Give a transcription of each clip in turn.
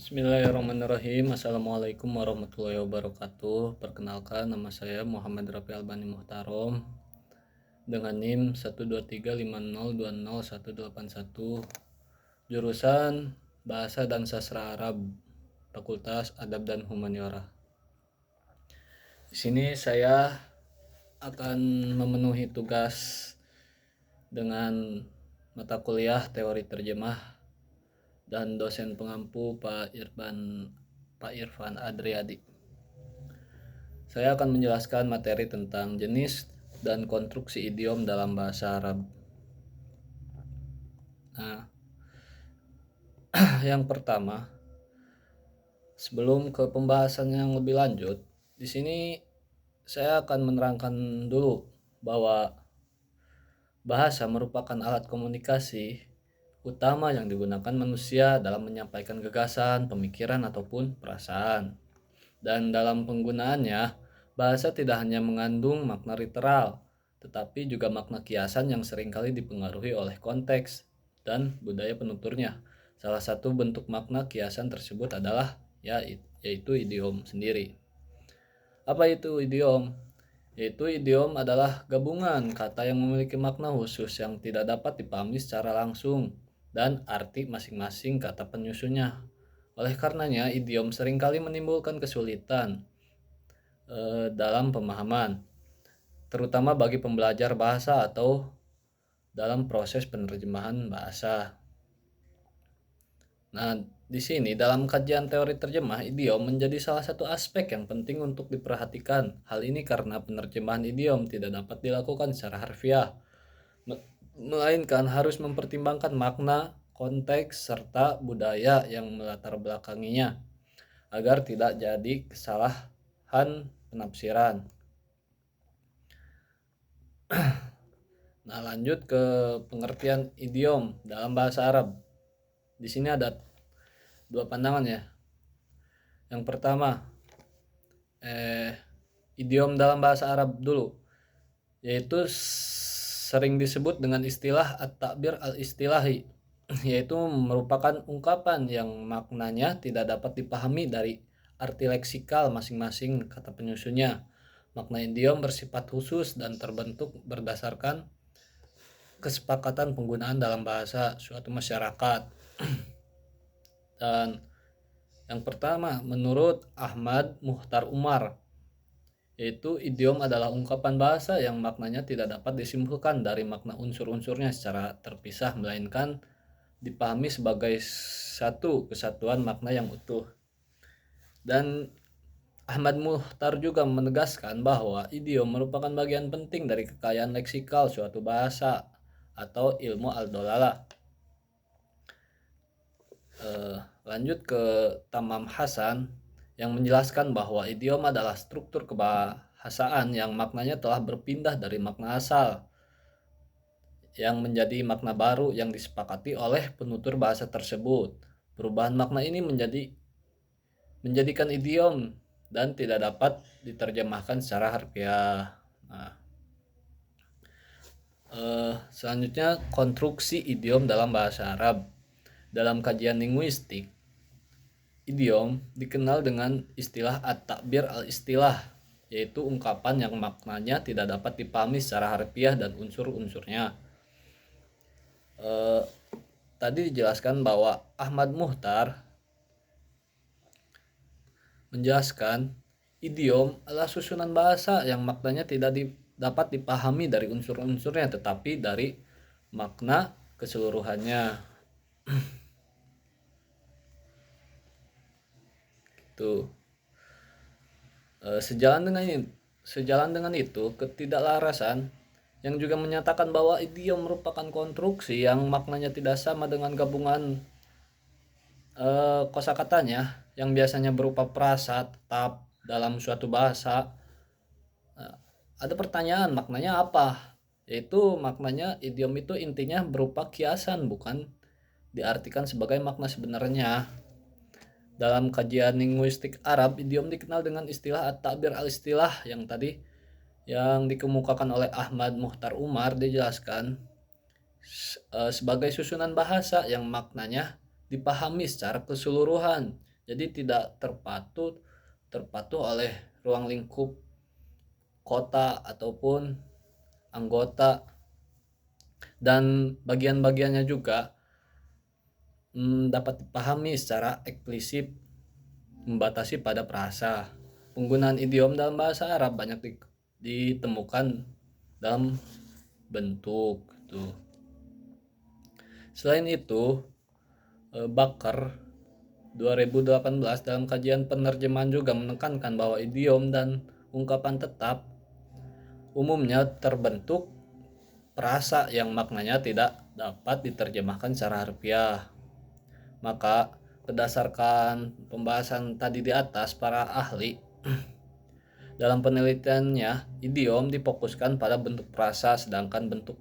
Bismillahirrahmanirrahim. Assalamualaikum warahmatullahi wabarakatuh. Perkenalkan, nama saya Muhammad Rafi Albani Muhtarom dengan NIM 12350201181, jurusan Bahasa dan Sastra Arab, Fakultas Adab dan Humaniora. Di sini saya akan memenuhi tugas dengan mata kuliah teori terjemah dan dosen pengampu Pak Irfan Adriadi. Saya akan menjelaskan materi tentang jenis dan konstruksi idiom dalam bahasa Arab. Nah, yang pertama, sebelum ke pembahasan yang lebih lanjut, di sini saya akan menerangkan dulu bahwa bahasa merupakan alat komunikasi utama yang digunakan manusia dalam menyampaikan gagasan, pemikiran, ataupun perasaan. Dan dalam penggunaannya, bahasa tidak hanya mengandung makna literal, tetapi juga makna kiasan yang seringkali dipengaruhi oleh konteks dan budaya penuturnya. Salah satu bentuk makna kiasan tersebut adalah yaitu idiom sendiri. Apa itu idiom? Yaitu idiom adalah gabungan kata yang memiliki makna khusus yang tidak dapat dipahami secara langsung dan arti masing-masing kata penyusunnya. Oleh karenanya, idiom seringkali menimbulkan kesulitan dalam pemahaman, terutama bagi pembelajar bahasa atau dalam proses penerjemahan bahasa. Nah, di sini dalam kajian teori terjemah, idiom menjadi salah satu aspek yang penting untuk diperhatikan. Hal ini karena penerjemahan idiom tidak dapat dilakukan secara harfiah, melainkan harus mempertimbangkan makna, konteks, serta budaya yang melatar belakanginya, agar tidak jadi kesalahan penafsiran. Nah, lanjut ke pengertian idiom dalam bahasa Arab. Di sini ada dua pandangan ya. Yang pertama, idiom dalam bahasa Arab dulu, yaitu sering disebut dengan istilah at-ta'bir al-istilahi, yaitu merupakan ungkapan yang maknanya tidak dapat dipahami dari arti leksikal masing-masing kata penyusunnya. Makna idiom bersifat khusus dan terbentuk berdasarkan kesepakatan penggunaan dalam bahasa suatu masyarakat. Dan yang pertama, menurut Ahmad Muhtar Umar, yaitu idiom adalah ungkapan bahasa yang maknanya tidak dapat disimpulkan dari makna unsur-unsurnya secara terpisah, melainkan dipahami sebagai satu kesatuan makna yang utuh. Dan Ahmad Muhtar juga menegaskan bahwa idiom merupakan bagian penting dari kekayaan leksikal suatu bahasa atau ilmu al-dolalah. Lanjut ke Tamam Hasan yang menjelaskan bahwa idiom adalah struktur kebahasaan yang maknanya telah berpindah dari makna asal yang menjadi makna baru yang disepakati oleh penutur bahasa tersebut. Perubahan makna ini menjadikan idiom dan tidak dapat diterjemahkan secara harfiah. Nah, selanjutnya konstruksi idiom dalam bahasa Arab. Dalam kajian linguistik, idiom dikenal dengan istilah at-ta'bir al-istilah, yaitu ungkapan yang maknanya tidak dapat dipahami secara harfiah dan unsur-unsurnya. Tadi dijelaskan bahwa Ahmad Muhtar menjelaskan idiom adalah susunan bahasa yang maknanya tidak dapat dipahami dari unsur-unsurnya, tetapi dari makna keseluruhannya. Gitu. Sejalan dengan itu, ketidaklarasan yang juga menyatakan bahwa idiom merupakan konstruksi yang maknanya tidak sama dengan gabungan kosakatanya yang biasanya berupa frasa tetap dalam suatu bahasa. Ada pertanyaan, maknanya apa? Yaitu maknanya idiom itu intinya berupa kiasan, bukan diartikan sebagai makna sebenarnya. Dalam kajian linguistik Arab, idiom dikenal dengan istilah at-ta'bir al-istilah yang dikemukakan oleh Ahmad Muhtar Umar. Dijelaskan sebagai susunan bahasa yang maknanya dipahami secara keseluruhan Jadi tidak terpatu oleh ruang lingkup kota ataupun anggota, dan bagian-bagiannya juga dapat dipahami secara eksplisit, membatasi pada frasa. Penggunaan idiom dalam bahasa Arab banyak ditemukan dalam bentuk gitu. Selain itu, Bakar 2018 dalam kajian penerjemahan juga menekankan bahwa idiom dan ungkapan tetap umumnya terbentuk frasa yang maknanya tidak dapat diterjemahkan secara harfiah. Maka berdasarkan pembahasan tadi di atas, para ahli dalam penelitiannya, idiom difokuskan pada bentuk frasa, sedangkan bentuk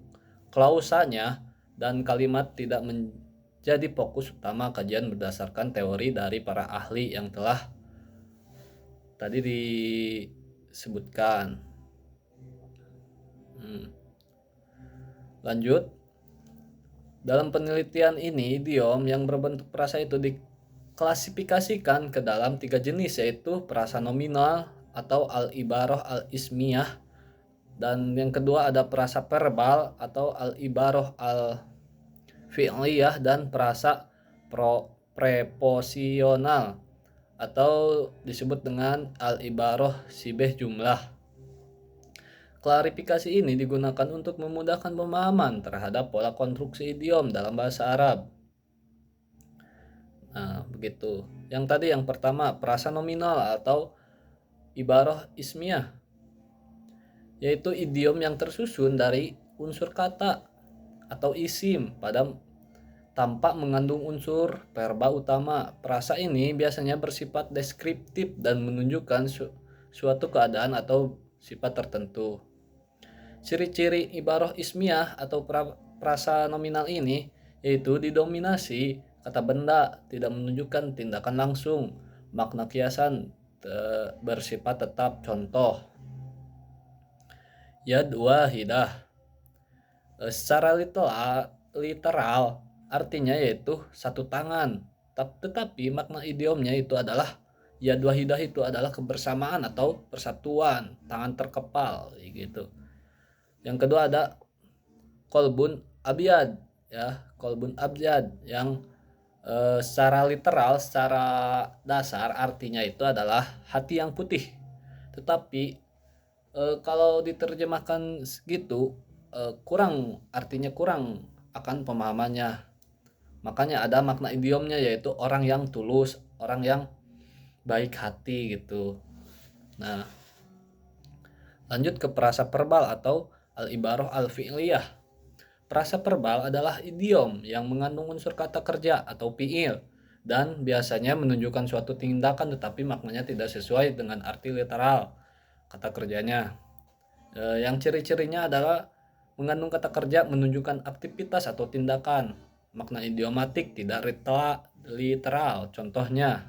klausanya dan kalimat tidak menjadi fokus utama kajian berdasarkan teori dari para ahli yang telah tadi disebutkan. Lanjut, dalam penelitian ini, idiom yang berbentuk frasa itu diklasifikasikan ke dalam 3 jenis, yaitu frasa nominal atau al-ibarah al-ismiyah, dan yang kedua ada frasa verbal atau al-ibarah al-fi'liyah, dan frasa preposisional atau disebut dengan al-ibarah sibeh jumlah. Klarifikasi ini digunakan untuk memudahkan pemahaman terhadap pola konstruksi idiom dalam bahasa Arab. Nah, begitu. Yang tadi yang pertama, frasa nominal atau ibarah ismiyah, yaitu idiom yang tersusun dari unsur kata atau isim tanpa mengandung unsur verba utama. Frasa ini biasanya bersifat deskriptif dan menunjukkan suatu keadaan atau sifat tertentu. Ciri-ciri ibarah ismiyah atau frasa nominal ini yaitu didominasi kata benda, tidak menunjukkan tindakan langsung, makna kiasan bersifat tetap. Contoh, yad wahidah. Secara literal artinya yaitu satu tangan, tetapi makna idiomnya itu adalah yad wahidah itu adalah kebersamaan atau persatuan, tangan terkepal gitu. Yang kedua ada kolbun abyad, ya, kolbun abyad yang secara literal, secara dasar artinya itu adalah hati yang putih. Tetapi kalau diterjemahkan segitu artinya kurang akan pemahamannya. Makanya ada makna idiomnya yaitu orang yang tulus, orang yang baik hati gitu. Nah, lanjut ke frasa verbal atau al-ibarah al-fi'liyah. Frasa verbal adalah idiom yang mengandung unsur kata kerja atau fi'il dan biasanya menunjukkan suatu tindakan tetapi maknanya tidak sesuai dengan arti literal kata kerjanya. Yang ciri-cirinya adalah mengandung kata kerja menunjukkan aktivitas atau tindakan. Makna idiomatik tidak literal. Contohnya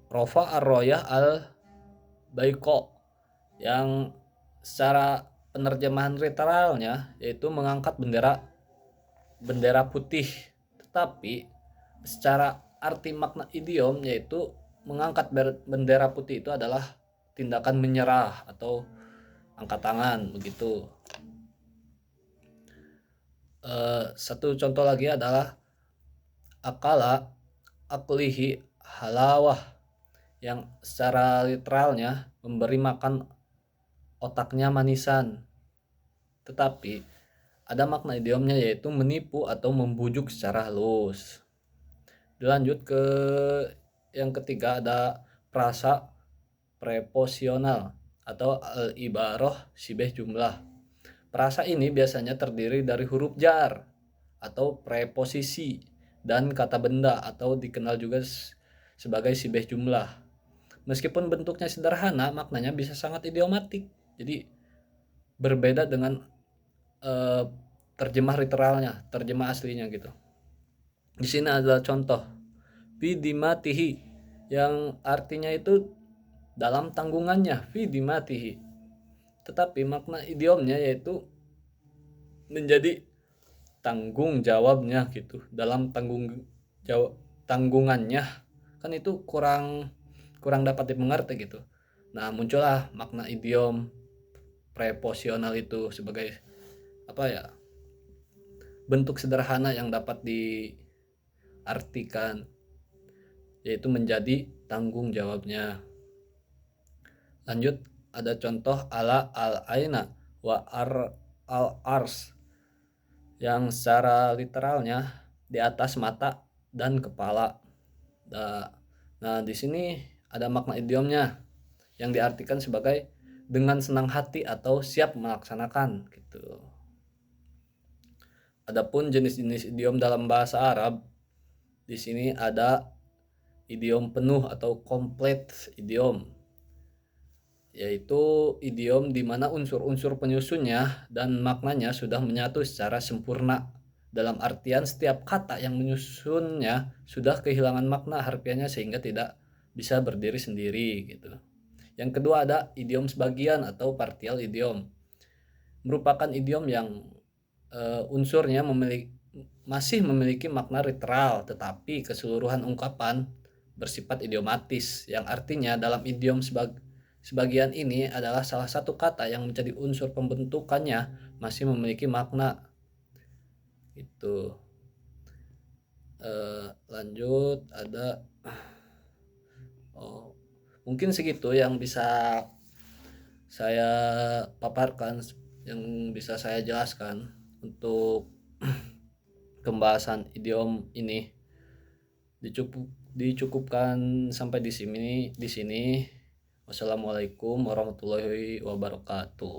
Rofa ar-royah al-baiko, yang secara penerjemahan literalnya yaitu mengangkat bendera putih, tetapi secara arti makna idiom yaitu mengangkat bendera putih itu adalah tindakan menyerah atau angkat tangan begitu. Satu contoh lagi adalah akala aklihi halawah, yang secara literalnya memberi makan otaknya manisan, tetapi ada makna idiomnya yaitu menipu atau membujuk secara halus. Dilanjut ke yang ketiga ada frasa preposisional atau al-ibarah sibeh jumlah. Frasa ini biasanya terdiri dari huruf jar atau preposisi dan kata benda atau dikenal juga sebagai sibeh jumlah. Meskipun bentuknya sederhana, maknanya bisa sangat idiomatik. Jadi berbeda dengan terjemah literalnya, terjemah aslinya gitu. Di sini adalah contoh fi dimatihi, yang artinya itu dalam tanggungannya, fi dimatihi. Tetapi makna idiomnya yaitu menjadi tanggung jawabnya gitu, dalam tanggungannya, kan itu kurang dapat dimengerti gitu. Nah, muncullah makna idiom preposisional itu sebagai apa ya, bentuk sederhana yang dapat diartikan, yaitu menjadi tanggung jawabnya. Lanjut, ada contoh ala al-aina wa al-ars, yang secara literalnya di atas mata dan kepala. Nah, di sini ada makna idiomnya yang diartikan sebagai dengan senang hati atau siap melaksanakan gitu. Adapun jenis-jenis idiom dalam bahasa Arab, di sini ada idiom penuh atau komplit idiom, yaitu idiom di mana unsur-unsur penyusunnya dan maknanya sudah menyatu secara sempurna. Dalam artian setiap kata yang menyusunnya sudah kehilangan makna harfiahnya sehingga tidak bisa berdiri sendiri gitu. Yang kedua ada idiom sebagian atau partial idiom. Merupakan idiom yang unsurnya masih memiliki makna literal, tetapi keseluruhan ungkapan bersifat idiomatis, yang artinya dalam idiom sebagian ini adalah salah satu kata yang menjadi unsur pembentukannya masih memiliki makna. Itu lanjut ada mungkin segitu yang bisa saya paparkan, yang bisa saya jelaskan untuk pembahasan idiom ini. Dicukupkan sampai di sini. Wassalamualaikum warahmatullahi wabarakatuh.